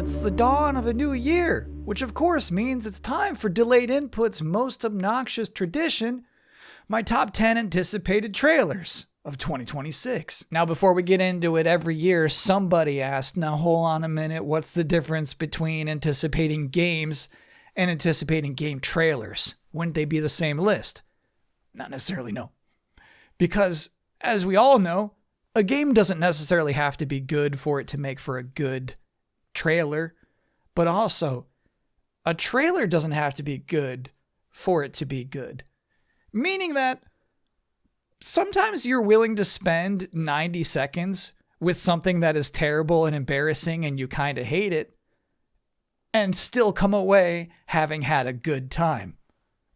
It's the dawn of a new year, which of course means it's time for Delayed Input's most obnoxious tradition, my top 10 anticipated trailers of 2026. Now, before we get into it, every year somebody asked, now hold on a minute, what's the difference between anticipating games and anticipating game trailers? Wouldn't they be the same list? Not necessarily, no. Because, as we all know, a game doesn't necessarily have to be good for it to make for a good trailer, but also, a trailer doesn't have to be good for it to be good. Meaning that sometimes you're willing to spend 90 seconds with something that is terrible and embarrassing and you kind of hate it, and still come away having had a good time.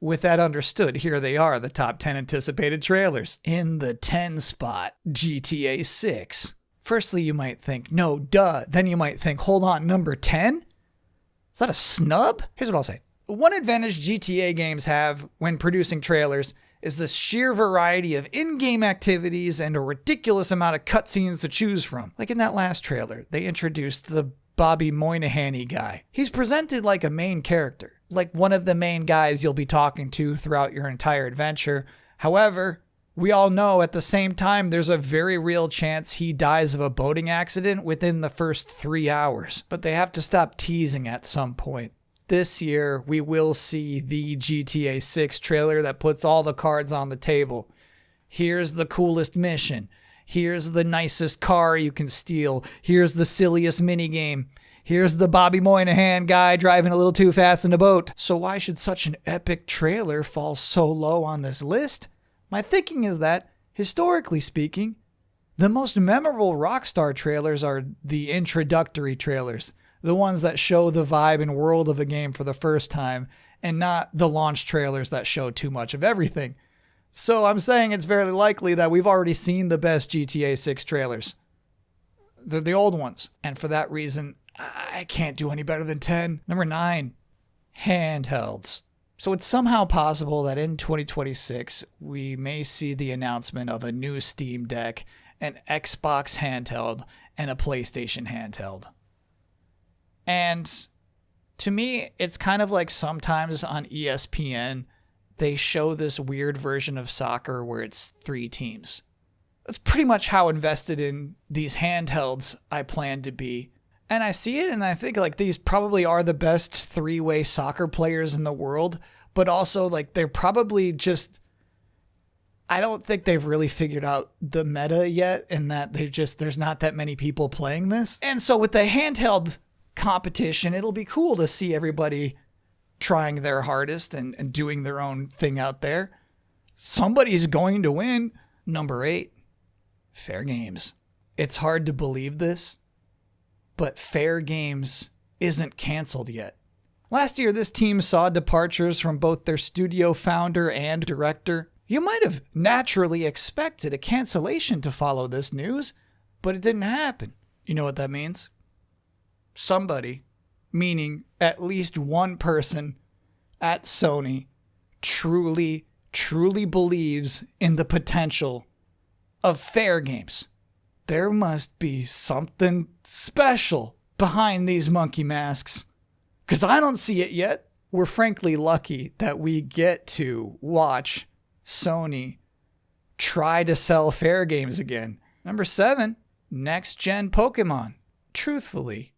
With that understood, here they are, the top 10 anticipated trailers. In the 10 spot, GTA 6. Firstly, you might think, no, duh. Then you might think, hold on, number 10? Is that a snub? Here's what I'll say. One advantage GTA games have when producing trailers is the sheer variety of in-game activities and a ridiculous amount of cutscenes to choose from. Like in that last trailer, they introduced the Bobby Moynihan-y guy. He's presented like a main character, like one of the main guys you'll be talking to throughout your entire adventure. However, we all know at the same time there's a very real chance he dies of a boating accident within the first 3 hours. But they have to stop teasing at some point. This year, we will see the GTA 6 trailer that puts all the cards on the table. Here's the coolest mission. Here's the nicest car you can steal. Here's the silliest minigame. Here's the Bobby Moynihan guy driving a little too fast in a boat. So why should such an epic trailer fall so low on this list? My thinking is that, historically speaking, the most memorable Rockstar trailers are the introductory trailers, the ones that show the vibe and world of a game for the first time, and not the launch trailers that show too much of everything. So I'm saying it's very likely that we've already seen the best GTA 6 trailers. They're the old ones, and for that reason, I can't do any better than 10. Number 9, handhelds. So it's somehow possible that in 2026, we may see the announcement of a new Steam Deck, an Xbox handheld, and a PlayStation handheld. And to me, it's kind of like sometimes on ESPN, they show this weird version of soccer where it's 3 teams. That's pretty much how invested in these handhelds I plan to be. And I see it and I think like these probably are the best 3-way soccer players in the world, but also like they're probably just, I don't think they've really figured out the meta yet, and that there's not that many people playing this. And so with the handheld competition, it'll be cool to see everybody trying their hardest and doing their own thing out there. Somebody's going to win. Number 8, Fairgames. It's hard to believe this, but Fairgames isn't canceled yet. Last year, this team saw departures from both their studio founder and director. You might have naturally expected a cancellation to follow this news, but it didn't happen. You know what that means? Somebody, meaning at least one person at Sony, truly believes in the potential of Fairgames. There must be something special behind these monkey masks, because I don't see it yet. We're frankly lucky that we get to watch Sony try to sell Fairgames again. Number 7, next-gen Pokemon. Truthfully,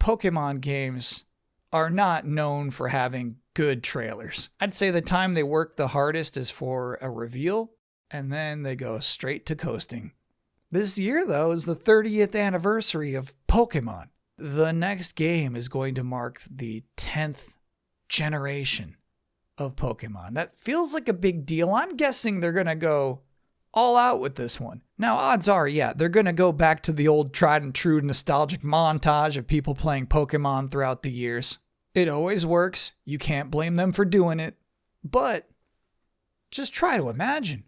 Pokemon games are not known for having good trailers. I'd say the time they work the hardest is for a reveal, and then they go straight to coasting. This year, though, is the 30th anniversary of Pokemon. The next game is going to mark the 10th generation of Pokemon. That feels like a big deal. I'm guessing they're going to go all out with this one. Now, odds are, yeah, they're going to go back to the old tried and true nostalgic montage of people playing Pokemon throughout the years. It always works. You can't blame them for doing it. But just try to imagine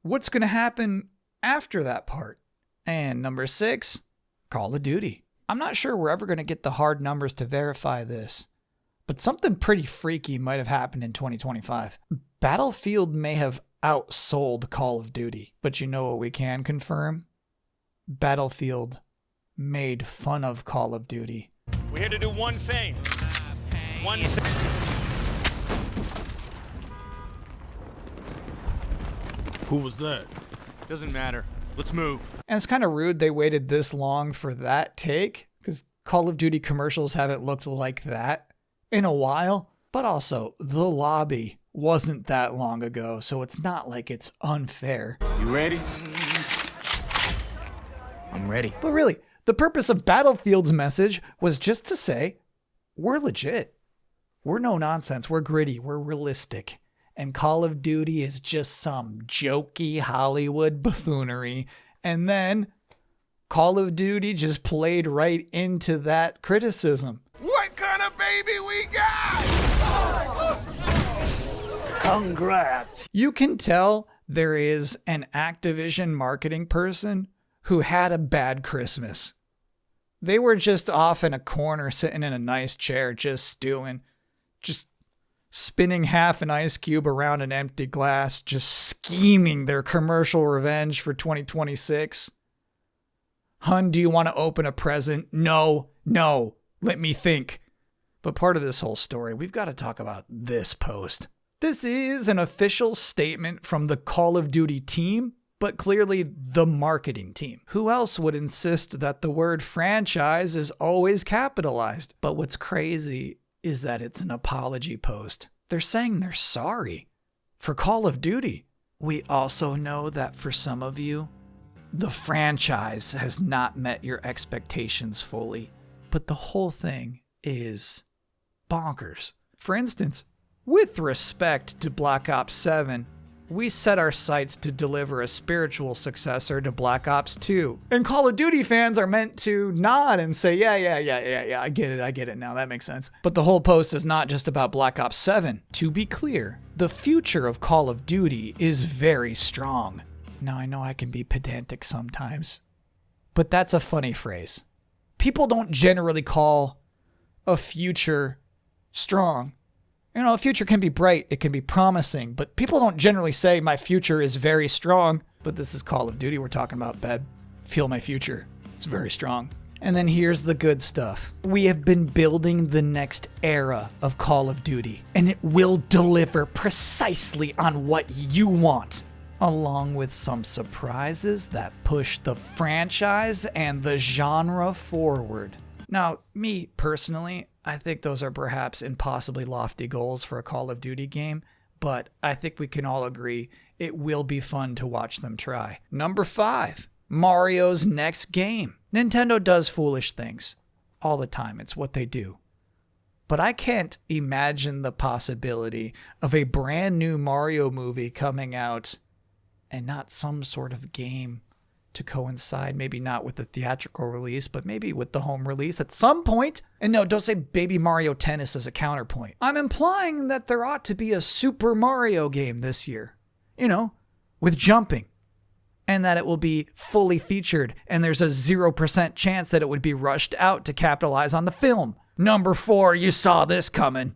what's going to happen after that part. And number 6, Call of Duty. I'm not sure we're ever going to get the hard numbers to verify this, but something pretty freaky might have happened in 2025. Battlefield may have outsold Call of Duty, but you know what we can confirm? Battlefield made fun of Call of Duty. We're here to do one thing. One thing. Who was that? Doesn't matter. Let's move. And it's kind of rude they waited this long for that take, because Call of Duty commercials haven't looked like that in a while. But also, the lobby wasn't that long ago, so it's not like it's unfair. You ready? I'm ready. But really, the purpose of Battlefield's message was just to say, we're legit. We're no nonsense. We're gritty. We're realistic. And Call of Duty is just some jokey Hollywood buffoonery. And then Call of Duty just played right into that criticism. What kind of baby we got? Congrats. You can tell there is an Activision marketing person who had a bad Christmas. They were just off in a corner, sitting in a nice chair, just stewing, just spinning half an ice cube around an empty glass, just scheming their commercial revenge for 2026. Hun, do you want to open a present? No, let me think. But part of this whole story, we've got to talk about this post. This is an official statement from the Call of Duty team, but clearly the marketing team. Who else would insist that the word franchise is always capitalized? But what's crazy is that it's an apology post. They're saying they're sorry for Call of Duty. We also know that for some of you, the franchise has not met your expectations fully, but the whole thing is bonkers. For instance, with respect to Black Ops 7, we set our sights to deliver a spiritual successor to Black Ops 2. And Call of Duty fans are meant to nod and say, yeah, I get it now, that makes sense. But the whole post is not just about Black Ops 7. To be clear, the future of Call of Duty is very strong. Now, I know I can be pedantic sometimes, but that's a funny phrase. People don't generally call a future strong. You know, a future can be bright, it can be promising, but people don't generally say my future is very strong. But this is Call of Duty we're talking about, Bed. Feel my future. It's very strong. And then here's the good stuff. We have been building the next era of Call of Duty, and it will deliver precisely on what you want, along with some surprises that push the franchise and the genre forward. Now, me personally, I think those are perhaps impossibly lofty goals for a Call of Duty game, but I think we can all agree it will be fun to watch them try. Number 5, Mario's next game. Nintendo does foolish things all the time. It's what they do. But I can't imagine the possibility of a brand new Mario movie coming out and not some sort of game to coincide, maybe not with the theatrical release, but maybe with the home release at some point. And no, don't say Baby Mario Tennis as a counterpoint. I'm implying that there ought to be a Super Mario game this year, you know, with jumping, and that it will be fully featured, and there's a 0% chance that it would be rushed out to capitalize on the film. Number 4, you saw this coming.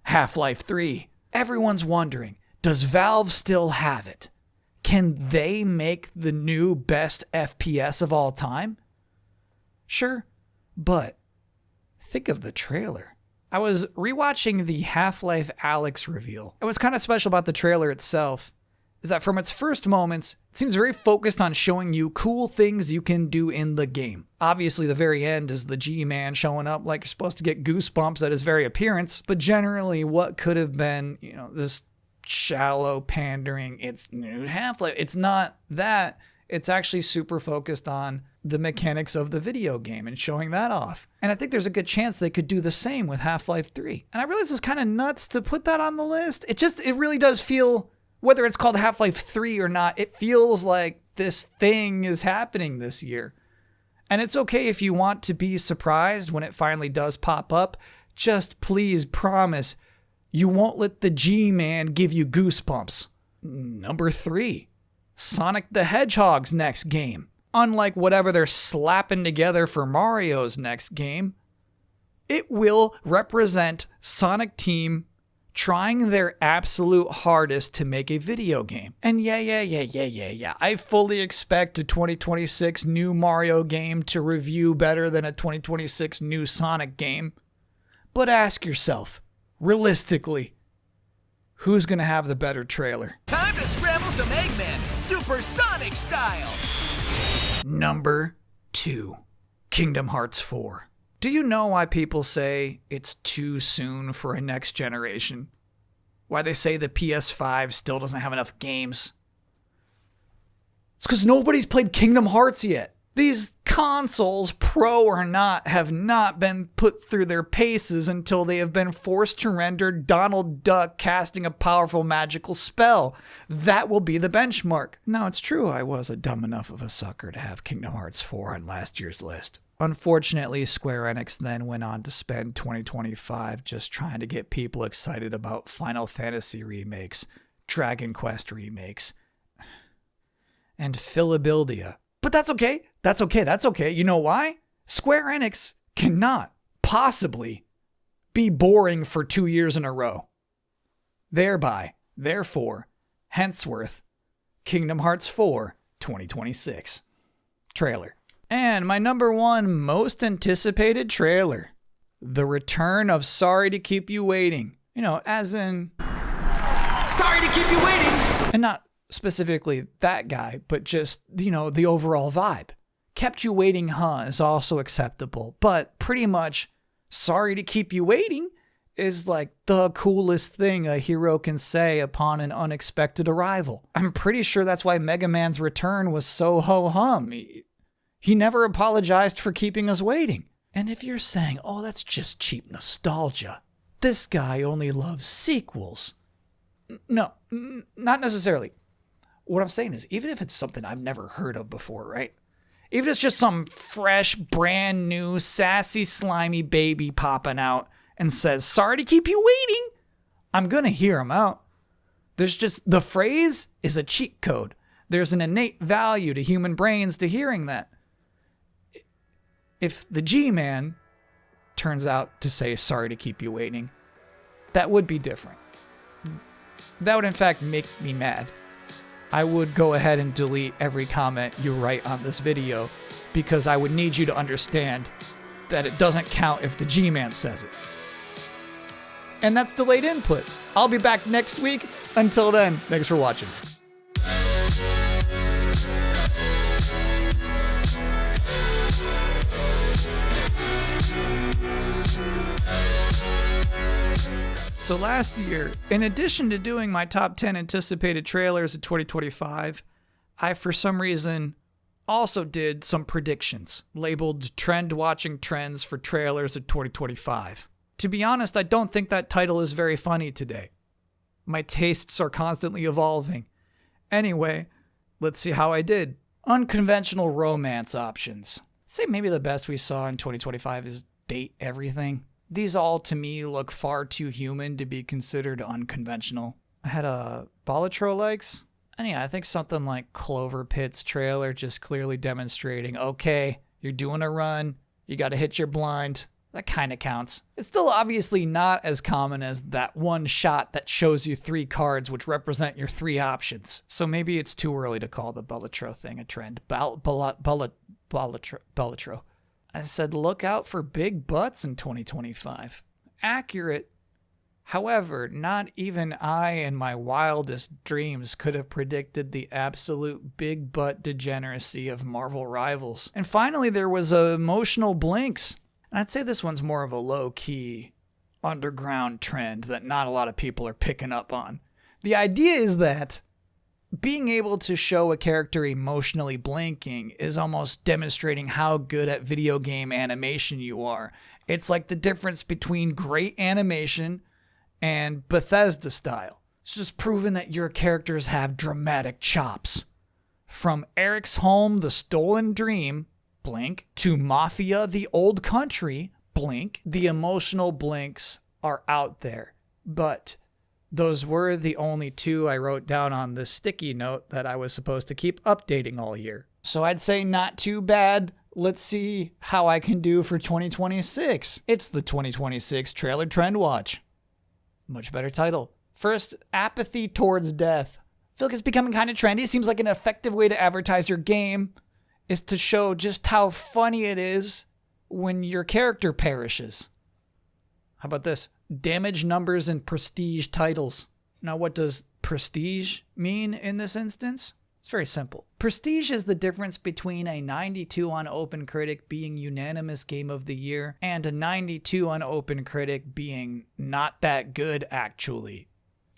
Half-Life 3. Everyone's wondering, does Valve still have it? Can they make the new best FPS of all time? Sure, but think of the trailer. I was rewatching the Half-Life Alyx reveal. And what's kind of special about the trailer itself is that from its first moments, it seems very focused on showing you cool things you can do in the game. Obviously, the very end is the G-Man showing up like you're supposed to get goosebumps at his very appearance, but generally what could have been, you know, this shallow pandering, it's new Half-Life. It's not that. It's actually super focused on the mechanics of the video game and showing that off. And I think there's a good chance they could do the same with Half-Life 3. And I realize it's kind of nuts to put that on the list. It really does feel, whether it's called Half-Life 3 or not, it feels like this thing is happening this year. And it's okay if you want to be surprised when it finally does pop up. Just please promise you won't let the G-Man give you goosebumps. Number 3, Sonic the Hedgehog's next game. Unlike whatever they're slapping together for Mario's next game, it will represent Sonic Team trying their absolute hardest to make a video game. And yeah. I fully expect a 2026 new Mario game to review better than a 2026 new Sonic game. But ask yourself, realistically, who's going to have the better trailer? Time to scramble some Eggman, supersonic style! Number 2, Kingdom Hearts 4. Do you know why people say it's too soon for a next generation? Why they say the PS5 still doesn't have enough games? It's because nobody's played Kingdom Hearts yet. These consoles, pro or not, have not been put through their paces until they have been forced to render Donald Duck casting a powerful magical spell. That will be the benchmark. Now, it's true I was a dumb enough of a sucker to have Kingdom Hearts 4 on last year's list. Unfortunately, Square Enix then went on to spend 2025 just trying to get people excited about Final Fantasy remakes, Dragon Quest remakes, and Philadelphia. But that's okay. That's okay. You know why? Square Enix cannot possibly be boring for 2 years in a row. Therefore, henceforth, Kingdom Hearts 4 2026 trailer. And my number 1 most anticipated trailer, the return of Sorry to Keep You Waiting. You know, as in... Sorry to keep you waiting! And not specifically that guy, but just, you know, the overall vibe. Kept you waiting, huh, is also acceptable. But pretty much, Sorry to Keep You Waiting is like the coolest thing a hero can say upon an unexpected arrival. I'm pretty sure that's why Mega Man's return was so ho-hum. He never apologized for keeping us waiting. And if you're saying, oh, that's just cheap nostalgia, this guy only loves sequels. No, not necessarily. What I'm saying is, even if it's something I've never heard of before, right? Even if it's just some fresh, brand new, sassy, slimy baby popping out and says, sorry to keep you waiting, I'm going to hear him out. There's just, the phrase is a cheat code. There's an innate value to human brains to hearing that. If the G-Man turns out to say sorry to keep you waiting, that would be different. That would in fact make me mad. I would go ahead and delete every comment you write on this video because I would need you to understand that it doesn't count if the G-Man says it. And that's delayed input. I'll be back next week. Until then, thanks for watching. So last year, in addition to doing my top 10 anticipated trailers of 2025, I, for some reason, also did some predictions labeled Trend Watching Trends for Trailers of 2025. To be honest, I don't think that title is very funny today. My tastes are constantly evolving. Anyway, let's see how I did. Unconventional romance options. Say maybe the best we saw in 2025 is Date Everything. These all, to me, look far too human to be considered unconventional. I had a Balatro likes. And yeah, I think something like Clover Pit's trailer just clearly demonstrating, okay, you're doing a run, you gotta hit your blind. That kind of counts. It's still obviously not as common as that one shot that shows you 3 cards which represent your 3 options. So maybe it's too early to call the Balatro thing a trend. Balatro. I said look out for big butts in 2025. Accurate. However, not even I in my wildest dreams could have predicted the absolute big butt degeneracy of Marvel Rivals. And finally, there was emotional blinks. And I'd say this one's more of a low-key underground trend that not a lot of people are picking up on. The idea is that being able to show a character emotionally blinking is almost demonstrating how good at video game animation you are. It's like the difference between great animation and Bethesda style. It's just proving that your characters have dramatic chops. From Eric's Home, The Stolen Dream, blink, to Mafia, The Old Country, blink, the emotional blinks are out there. But those were the only 2 I wrote down on this sticky note that I was supposed to keep updating all year. So I'd say not too bad. Let's see how I can do for 2026. It's the 2026 Trailer Trend Watch. Much better title. First, apathy towards death. I feel like it's becoming kind of trendy. It seems like an effective way to advertise your game is to show just how funny it is when your character perishes. How about this? Damage numbers in prestige titles. Now, what does prestige mean in this instance? It's very simple. Prestige is the difference between a 92 on OpenCritic being unanimous game of the year and a 92 on OpenCritic being not that good, actually.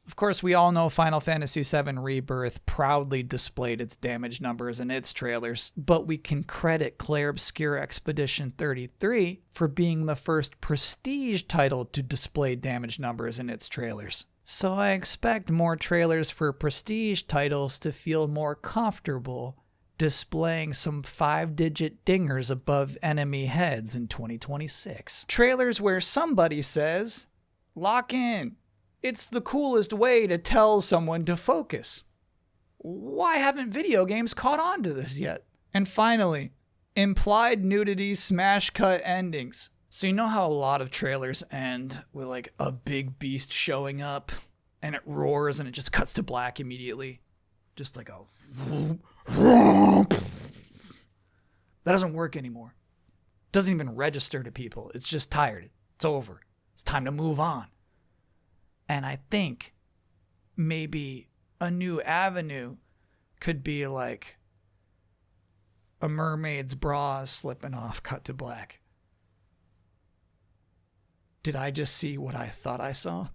Of course, we all know Final Fantasy VII Rebirth proudly displayed its damage numbers in its trailers, but we can credit Clair Obscur Expedition 33 for being the first prestige title to display damage numbers in its trailers. So I expect more trailers for prestige titles to feel more comfortable displaying some 5-digit dingers above enemy heads in 2026. Trailers where somebody says, "Lock in. It's the coolest way to tell someone to focus." Why haven't video games caught on to this yet? And finally, implied nudity smash cut endings. So you know how a lot of trailers end with like a big beast showing up and it roars and it just cuts to black immediately? Just like a... That doesn't work anymore. Doesn't even register to people. It's just tired. It's over. It's time to move on. And I think maybe a new avenue could be like a mermaid's bra slipping off, cut to black. Did I just see what I thought I saw?